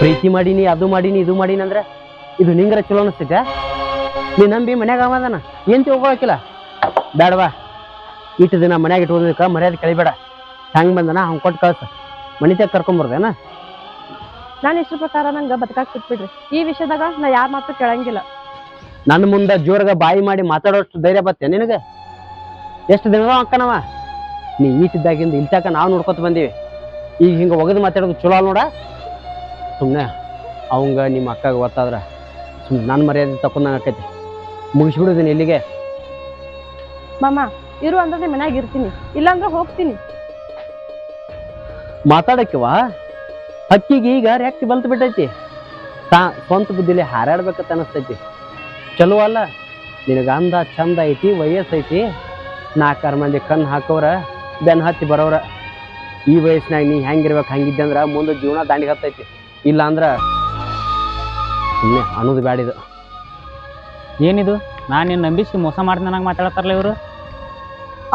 ಪ್ರೀತಿ ಮಾಡೀನಿ ಅದು ಮಾಡೀನಿ ಇದು ಮಾಡೀನಿ ಅಂದ್ರೆ ಇದು ನಿಂಗರ ಚಲೋ ಅನಿಸ್ತೈತೆ? ನೀ ನಂಬಿ ಮನ್ಯಾಗ ಅವದಾನ ಏನ್ ತಿಳ್ಕೊಳಕಿಲ್ಲ. ಬೇಡವಾ, ಇಟ್ಟು ದಿನ ಮನ್ಯಾಗ ಇಟ್ಕೋದಕ್ಕ ಮರ್ಯಾದೆ ಕಳಿಬೇಡ. ಹೆಂಗ್ ಬಂದನ ಹಂಗೆ ಕೊಟ್ಟು ಕಳ್ಸ, ಮನಿತಾಗ ಕರ್ಕೊಂಬರ್ದೇನ? ನಾನು ಇಷ್ಟ ಪ್ರಕಾರ ನಂಗೆ ಬದುಕಾಕ್ ಬಿಟ್ಬಿಡ್ರಿ. ಈ ವಿಷಯದಾಗ ನಾ ಯಾರ ಮಾತು ಕೇಳಂಗಿಲ್ಲ. ನನ್ನ ಮುಂದೆ ಜೋರ್ಗ ಬಾಯಿ ಮಾಡಿ ಮಾತಾಡೋಷ್ಟು ಧೈರ್ಯ ಬತ್ತೆ ನಿನಗೆ? ಎಷ್ಟು ದಿನದ ಅಕ್ಕನವ ನೀ ಈಟಿದ್ದಾಗಿಂದ ಇಲ್ತಾಕ ನಾವು ನೋಡ್ಕೊತ ಬಂದೀವಿ. ಈಗ ಹಿಂಗೆ ಒಗದು ಮಾತಾಡೋದು ಚಲೋ ಅಲ್ಲ ನೋಡ. ಸುಮ್ಮನೆ ಅವಂಗ ನಿಮ್ಮ ಅಕ್ಕಗ ಗೊತ್ತಾದ್ರ ಸುಮ್ಮನೆ ನನ್ನ ಮರ್ಯಾದೆ ತಕೊಂಡಂಗೆ ಆಕೈತಿ. ಮುಗಿಸ್ಬಿಡುದೀನಿ ಇಲ್ಲಿಗೆ. ಮಾಮ ಇರು ಅಂದ್ರೆ ಮನ್ಯಾಗ ಇರ್ತೀನಿ, ಇಲ್ಲಾಂದ್ರೆ ಹೋಗ್ತೀನಿ. ಮಾತಾಡಕ್ಕಿವ ಹಕ್ಕಿಗೆ ಈಗ ರೆಕ್ಕೆ ಬಲ್ತು ಬಿಟ್ಟೈತಿ. ಸ್ವಂತ ಬುದ್ಧಿಲಿ ಹಾರಾಡ್ಬೇಕಂತ ಅನಿಸ್ತೈತಿ. ಚಲೋ ಅಲ್ಲ? ನಿನಗೆ ಅಂದ ಚಂದ ಐತಿ, ವಯಸ್ಸೈತಿ. 4 ಮಂದಿ ಕಣ್ಣು ಹಾಕೋರ ಬೆನ್ ಹತ್ತಿ ಬರೋರ. ಈ ವಯಸ್ಸಿನಾಗ ನೀ ಹೆಂಗಿರ್ಬೇಕು ಹಂಗಿದ್ದೆ ಅಂದ್ರೆ ಮುಂದೆ ಜೀವನ ದಾಂಡಿಗೆ ಹತ್ತೈತಿ. ಇಲ್ಲ ಅಂದ್ರೆ ಸುಮ್ಮನೆ ಅನ್ನೋದು ಬ್ಯಾಡಿದು. ಏನಿದು? ನಾನು ನಿನ್ನ ನಂಬಿಸಿ ಮೋಸ ಮಾಡ್ದೆ ನಂಗೆ ಮಾತಾಡ್ತಾರಲ್ಲ ಇವರು.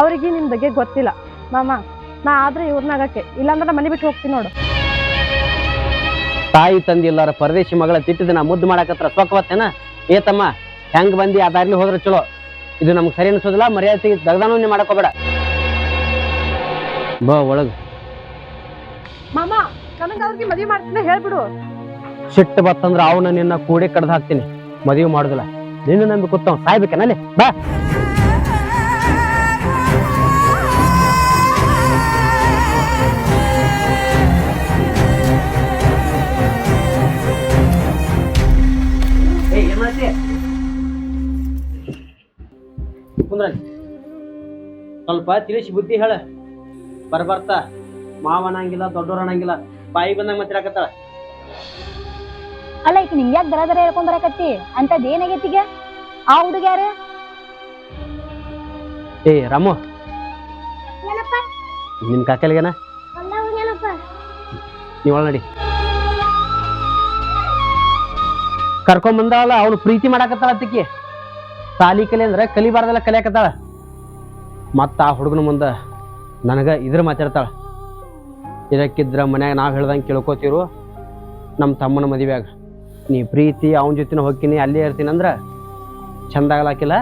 ಅವ್ರಿಗೆ ನಿನ್ ಬಗ್ಗೆ ಗೊತ್ತಿಲ್ಲ ಮಾಮ. ನಾ ಆದ್ರೆ ಇವ್ರನ್ನಾಗಕ್ಕೆ, ಇಲ್ಲಾಂದ್ರೆ ನಾ ಮನೆ ಬಿಟ್ಟು ಹೋಗ್ತೀನಿ ನೋಡು. ತಾಯಿ ತಂದಿ ಎಲ್ಲಾರ ಪರದೇಶಿ ಮಗಳ ತಿಟ್ಟಿದ ನಾ ಮುದ್ದು ಮಾಡಕತ್ರ ಸೊಕ್ಕವತ್ತೇನ? ಏತಮ್ಮ ಹೆಂಗ್ ಬಂದಿ ಆ ದಾರಿಲಿ ಹೋದ್ರೆ ಚಲೋ. ಇದು ನಮ್ಗೆ ಸರಿ ಅನ್ಸೋದಿಲ್ಲ. ಮರ್ಯಾದೆ ದಗದಾನು ಮಾಡಕೋಬೇಡ. ಬಾ ಒಳಗ್. ಮಾಮ ನನಗೆ ಅವ್ರಿಗೆ ಮದುವೆ ಮಾಡ್ತೀನಿ ಹೇಳ್ಬಿಡು. ಸಿಟ್ಟು ಬತ್ತಂದ್ರ ಅವನ ನಿನ್ನ ಕೂಡಿ ಕಡ್ದು ಹಾಕ್ತೀನಿ. ಮದುವೆ ಮಾಡುದಿಲ್ಲ. ನಿನ್ನ ನಂಬಿ ಕೂತವ್ ಸಾಯ್ಬೇಕೇನಲ್ಲಿ? ಬಾ. ಸ್ವಲ್ಪ ತಿಳಿಸಿ ಬುದ್ಧಿ ಹೇಳ. ಬರ್ಬರ್ತಾ ಮಾವ ಅನ್ನಂಗಿಲ್ಲ, ದೊಡ್ಡವ್ರ ಅನ್ನಂಗಿಲ್ಲ, ಬಾಯಿ ಬಂದಂಗ ಮಾತಾಡಕತ್ತಾಳ. ಅಲ್ಲ ಈಗ ನಿಂಗ್ ಯಾಕೆ ದರ ಹೇಳ್ಕೊಂಡ್ ಬರಕತ್ತಿ? ಅಂತದ್ ಏನಾಗೈತಿ ಈಗ? ಆ ಹುಡುಗ ಯಾರು? ಏ ರಾಮು, ನಿಮ್ ಕಾಕಲ್ಗೇನ ನೀವ್ ಒಳ ನಡಿ. ಕರ್ಕೊಂಡ್ ಬಂದಾಳ. ಅವಳು ಪ್ರೀತಿ ಮಾಡಾಕತ್ತಾಳ. ಅತ್ತಿಕ್ಕಿ ಸಾಲಿ ಕಲಿ ಅಂದ್ರ ಕಲಿಬಾರ್ದಲ್ಲ ಕಲಿಯಾಕತ್ತಾಳ. ಮತ್ತ ಆ ಹುಡುಗನ ಮುಂದ ನನಗ ಇದ್ರ ಮಾತಾಡ್ತಾಳ. ಇದಕ್ಕಿದ್ರ ಮನ್ಯಾಗ ನಾವ್ ಹೇಳ್ದಂಗೆ ಕೇಳ್ಕೋತಿರು. ನಮ್ಮ ತಮ್ಮನ ಮದುವೆಯಾಗ ನೀ ಪ್ರೀತಿ ಅವನ ಜೊತೆನ ಹೋಗ್ತೀನಿ, ಅಲ್ಲೇ ಇರ್ತೀನಿ ಅಂದ್ರ ಚಂದ ಆಗಲಾಕಿಲ್ಲ.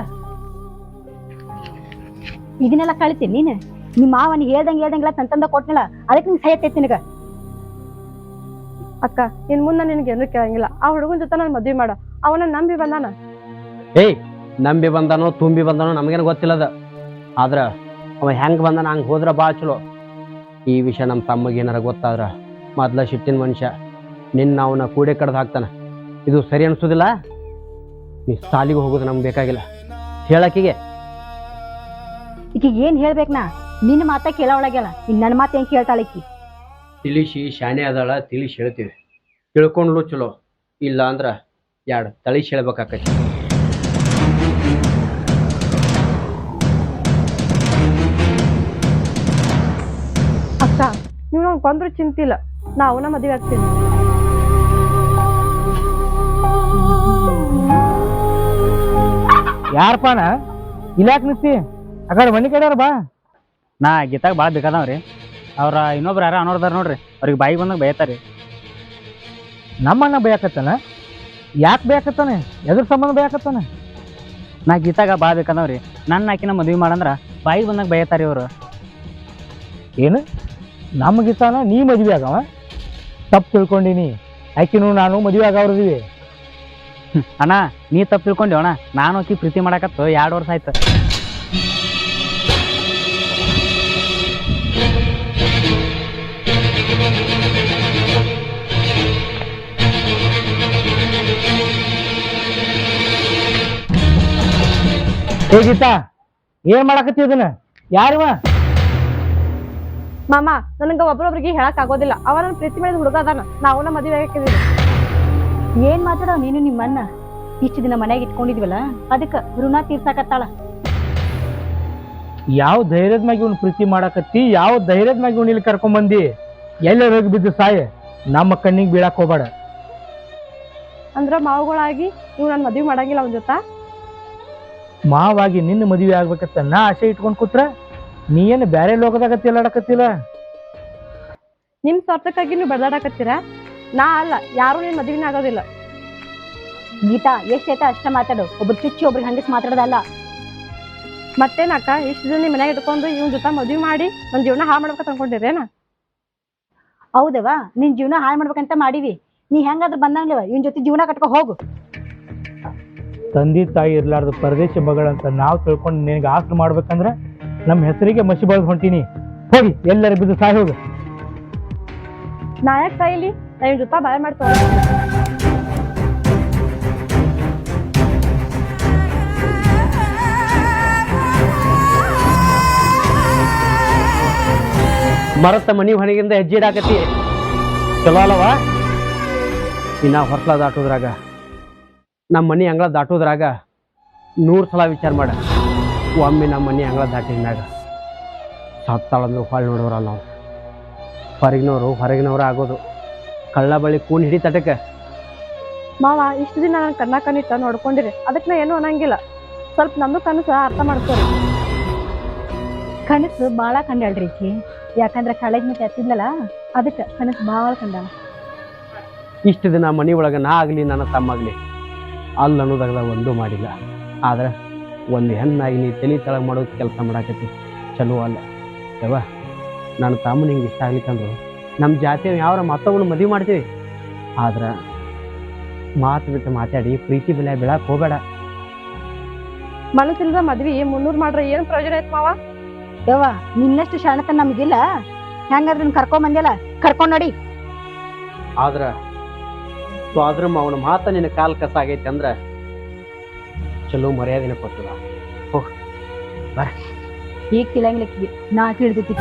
ಇದನ್ನೆಲ್ಲ ಕಳಿತೀನಿ ನೀನ್? ನಿಮ್ಮ ಮಾವನಿಗೆ ಹೇಳ್ದಂಗೆಲ್ಲ ತಂತಂದ ಕೊಟ್ನಿಲ್ಲ, ಅದಕ್ಕೆ ನಿಂಗೆ ಸಹಿತೈತಿ ನಿನಗ. ಅಕ್ಕ ಇನ್ ಮುಂದೆ ನಿನ್ಗೆ ಏನು ಕೇಳಂಗಿಲ್ಲ. ಆ ಹುಡುಗನ ಜೊತೆ ನಾನು ಮದ್ವೆ ಮಾಡ. ಅವನ ನಂಬಿ ಬಂದಾನ. ಏಯ್, ನಂಬಿ ಬಂದಾನೋ ತುಂಬಿ ಬಂದಾನೋ ನಮಗೇನು ಗೊತ್ತಿಲ್ಲದ. ಆದ್ರ ಅವ ಹೆಂಗ್ ಬಂದಾನ ಹಂಗೆ ಹೋದ್ರ ಭಾಳ ಚಲೋ. ಈ ವಿಷಯ ನಮ್ಮ ತಮ್ಮಗೆ ಏನಾರ ಗೊತ್ತಾದ್ರ ಮೊದ್ಲ ಶಿಟ್ಟಿನ ಮನುಷ್ಯ ನಿನ್ನ ಅವನ ಕೂಡೆ ಕಡ್ದು ಹಾಕ್ತಾನ. ಇದು ಸರಿ ಅನ್ಸೋದಿಲ್ಲ. ನೀ ಸಾಲಿಗೆ ಹೋಗೋದು ನಮ್ಗೆ ಬೇಕಾಗಿಲ್ಲ. ಹೇಳಕ್ಕಿಗೆ ಈಗ ಏನ್ ಹೇಳ್ಬೇಕನಾ? ನಿನ್ನ ಮಾತ ಕೇಳೋಳಗ್ಯಾಳ, ಇನ್ ನನ್ನ ಮಾತು ಹೆಂಗ್ ಕೇಳ್ತಾಳ ಈಕಿ? ತಿಳಿಸಿ ಶಾನೆ ಅದಾಳ, ತಿಳಿಸಿ ಹೇಳ್ತೀವಿ. ತಿಳ್ಕೊಂಡ್ಲು ಚಲೋ, ಇಲ್ಲ ಅಂದ್ರ 2 ತಳಿಸಿ ಹೇಳ್ಬೇಕಾಕೈತಿ. ಅಕ್ಕ ನೀವು ನಂಗೆ ಕೊಂದ್ರು ಚಿಂತಿಲ್ಲ. ನಾ ಅವನ ಮದುವೆ ಆಗ್ತೀನಿ. ಯಾರಪ್ಪನ ಇಲ್ಯಾಕೆ ನಿಂತಿ? ಆ ಕಡೆ ಮನಿ ಕಡೆ ಬಾ. ನಾ ಗೀತಾಗ ಭಾಳ ಬೇಕಾದವ್ರಿ. ಅವ್ರ ಇನ್ನೊಬ್ರು ಯಾರ ಅನ್ನೋರ್ದಾರ ನೋಡ್ರಿ, ಅವ್ರಿಗೆ ಬಾಯಿ ಬಂದಾಗ ಬೈತಾರಿ. ನಮ್ಮಣ್ಣ ಬೈಯಾಕತ್ತಾನ? ಯಾಕೆ ಬೈಯಾಕತ್ತಾನೆ? ಎದ್ರ ಸಂಬಂಧ ಬೈಯಾಕತ್ತಾನ? ನಾ ಗೀತಾಗ ಭಾಳ ಬೇಕಾದವ್ರಿ. ನನ್ನ ಆಕಿನ ಮದ್ವೆ ಮಾಡಂದ್ರ ಬಾಯಿ ಬಂದಾಗ ಬೈತಾರಿ ಅವರು. ಏನು ನಮ್ಮ ಗೀತಾನ ನೀ ಮದ್ವೆ ಆಗವ? ತಪ್ಪು ತಿಳ್ಕೊಂಡಿನಿ. ಆಕಿನೂ ನಾನು ಮದುವೆ ಆಗವ್ರದೀವಿ. ಅಣ್ಣ ನೀ ತಪ್ಪು ತಿಳ್ಕೊಂಡಿ ಅಣ್ಣ. ನಾನು ಆಕಿ ಪ್ರೀತಿ ಮಾಡಕತ್ತು 2 ವರ್ಷ ಆಯ್ತು. ಏ ಗೀತಾ, ಏನ್ ಮಾಡಕತ್ತಿ ಇದನ್ನ? ಯಾರಿವ? ಮಾಮ ನನಗ ಒಬ್ರೊಬ್ರಿಗೆ ಹೇಳಕ್ ಆಗೋದಿಲ್ಲ. ಅವ ನನ್ನ ಪ್ರೀತಿ ಮಾಡಿದ ಹುಡುಗ ಅದಾನ. ನಾ ಅವನ ಮದುವೆ ಆಗಿದ್ದೀನಿ. ಏನ್ ಮಾತಾಡೋ ನೀನು ನಿಮ್ಮನ್ನ? ಇಷ್ಟು ದಿನ ಮನ್ಯಾಗ ಇಟ್ಕೊಂಡಿದ್ವಲ್ಲ, ಅದಕ್ಕ ಋಣ ತೀರ್ಸಾಕತ್ತಾಳ. ಯಾವ ಧೈರ್ಯದ ಮ್ಯಾಗ ಇವ್ನು ಪ್ರೀತಿ ಮಾಡಕತ್ತಿ? ಯಾವ ಧೈರ್ಯದ ಮ್ಯಾಗ ಇವ್ನು ಇಲ್ಲಿ ಕರ್ಕೊಂಬಂದಿ? ಎಲ್ಲ ಹೋಗಿ ಬಿದ್ದು ಸಾಯ. ನಮ್ಮ ಕಣ್ಣಿಗೆ ಬೀಳಾಕ್ ಹೋಗ್ಬೇಡ. ಅಂದ್ರ ಮಾವುಗಳಾಗಿ ನೀವು ನನ್ನ ಮದುವೆ ಮಾಡಂಗಿಲ್ಲ ಅವನ ಜೊತೆ? ಮಾವಾಗಿ ನಿನ್ನ ಮದುವೆ ಆಗ್ಬೇಕತ್ತ ನಾ ಆಸೆ ಇಟ್ಕೊಂಡ್ ಕೂತ್ರ ನೀ ಏನು ಬ್ಯಾರೆ ಲೋಕದಾಗ ತಿಲ್ಲಾಡಕತ್ತಿಲ್ಲ. ನಿಮ್ ಸ್ವಾರ್ಥಕ್ಕಾಗಿ ನೀವು ಬಡದಾಡಕತ್ತೀರಾ? ನಾ ಅಲ್ಲ ಯಾರು ನಿನ್ ಮದ್ವಿನ ಆಗೋದಿಲ್ಲ. ಗೀತಾ ಎಷ್ಟೈತ ಅಷ್ಟ ಮಾತಾಡು, ಒಬ್ರು ಚುಚ್ಚಿ ಒಬ್ರಿಗೆ ಹಂಗಿಸ್ ಮಾತಾಡೋದಲ್ಲ. ಮತ್ತೇನಕ್ಕ ಇಷ್ಟು ದಿನ ನಿಮ್ ಮನ್ಯಾಗ ಇಟ್ಕೊಂಡು ಇವ್ನ ಜೊತೆ ಮದ್ವಿ ಮಾಡಿ ನನ್ ಜೀವನ ಹಾಳು ಮಾಡ್ಬೇಕಂತ ಅನ್ಕೊಂಡಿರೇನ? ಹೌದವ, ನಿನ್ ಜೀವನ ಹಾಳು ಮಾಡ್ಬೇಕಂತ ಮಾಡೀವಿ. ನೀ ಹೆಂಗಾದ್ರೂ ಬಂದಂಗ್ಲವ ಇವನ್ ಜೊತೆ ಜೀವನ ಕಟ್ಕೊ ಹೋಗು. ತಂದೆ ತಾಯಿ ಇರ್ಲಾರ್ದು ಪರದೇಶ ಮಗಳಂತ ನಾವು ತಿಳ್ಕೊಂಡು ನಿನಗೆ ಆಸರೆ ಮಾಡ್ಬೇಕಂದ್ರೆ ನಮ್ಮ ಹೆಸರಿಗೆ ಮಸಿ ಬಳದ್ ಹೊಂಟೀನಿ. ಹೋಗಿ ಎಲ್ಲರ ಬಿದ್ದು ಸಾಯಿ ಹೋಗು. ನಾಯಕ್ ಸಾಯಿಲಿ, ನಾ ಇವ್ನ ಜೊತೆ ಬಾಯ್ ಮಾಡ್ತೇವೆ. ಮರತ್ತ ಮನಿ ಹೊಣೆಗಿಂದ ಹೆಜ್ಜೆ ಇಡಾಕತಿ ಚಲೋ ಅಲ್ಲವ. ಇನ್ನ ಹೊರ್ಸಲ ದಾಟೋದ್ರಾಗ ನಮ್ಮ ಮನಿ ಅಂಗಳ ದಾಟೋದ್ರಾಗ 100 ಸಲ ವಿಚಾರ ಮಾಡ. ಒಮ್ಮೆ ನಮ್ಮ ಮನಿ ಅಂಗಳ ದಾಟಿದ್ಮ್ಯಾಗ ಸತ್ತಾಳಂದ್ರು ಹೊಳ್ ನೋಡೋರಲ್ಲ ನಾವು. ಹೊರಗಿನವ್ರು ಆಗೋದು. ಕಳ್ಳ ಬಳಿ ಕೂನ್ ಹಿಡಿ ತಟಕ. ಮಾವ ಇಷ್ಟು ದಿನ ನಾನು ಕಣ್ಣ ಕಣ್ಣಿಟ್ಟ ನೋಡ್ಕೊಂಡಿರಿ, ಅದಕ್ಕೆ ನಾ ಏನು ಅನ್ನಂಗಿಲ್ಲ. ಸ್ವಲ್ಪ ನಮ್ದು ಕನಸು ಅರ್ಥ ಮಾಡ್ಕೊರಿ. ಕನಸು ಬಾಳ ಕಂಡಾಳ್ರಿ ಈಕಿ, ಯಾಕಂದ್ರೆ ಕಾಲೇಜ್ ಮತ್ತೆ ಹತ್ತಿದ್ಲಲ್ಲ ಅದಕ್ಕೆ ಕನಸು ಬಾಳ ಕಂಡಾಳ. ಇಷ್ಟು ದಿನ ಮನಿ ಒಳಗೆ ನಾ ಆಗಲಿ ನನ್ನ ತಮ್ಮಾಗಲಿ ಅಲ್ಲಿ ಅನ್ನೋದಾಗ ಒಂದೂ ಮಾಡಿಲ್ಲ. ಆದ್ರೆ ಒಂದು ಹೆಣ್ಣಾಗಿ ನೀ ತಲೆ ತಳಗ ಮಾಡೋದು ಕೆಲಸ ಮಾಡಾಕತಿ ಚಲೋ ಅಲ್ಲ ಯವ್ವ. ನನ್ನ ತಮ್ಮನ ಹಿಂಗೆ ಇಷ್ಟ ಆಗ್ಲಿಕ್ಕಂದ್ರು ನಮ್ಮ ಜಾತಿಯ ಯಾವ ಮತ್ತೊಬ್ಬನು ಮದುವೆ ಮಾಡ್ತೀವಿ. ಆದ್ರೆ ಮಾತು ಬಿಟ್ಟು ಮಾತಾಡಿ ಪ್ರೀತಿ ಬೆಲೆ ಬೆಳಕ್ಕೆ ಹೋಗಬೇಡ. ಮನಸ್ಸಿಲ್ದ ಮದ್ವಿ 300 ಮಾಡ್ರೆ ಏನ್ ಪ್ರಯೋಜನ ಐತ್ ಮಾವ? ಯವ್ವ ನಿನ್ನಷ್ಟು ಶಾಣತ ನಮಗಿಲ್ಲ. ಹೆಂಗಾದ್ರೆ ನೀನ್ ಕರ್ಕೊಂಡ್ ಬಂದಿಲ್ಲ, ಕರ್ಕೊಂಡ್ ನೋಡಿ. ಆದ್ರ ಅವನ ಮಾತ ನಿನ್ನ ಕಾಲ್ ಕಸ ಆಗೈತೆ ಅಂದ್ರ ಚಲೋ ಮರ್ಯಾದಿನ ಕೊಟ್ಟದ. ಹೋಗ್ ಬರ. ಈಗ ತಿಳಂಗಿಲ್ಲ, ನಾ ತಿಳಿದೈತಿ.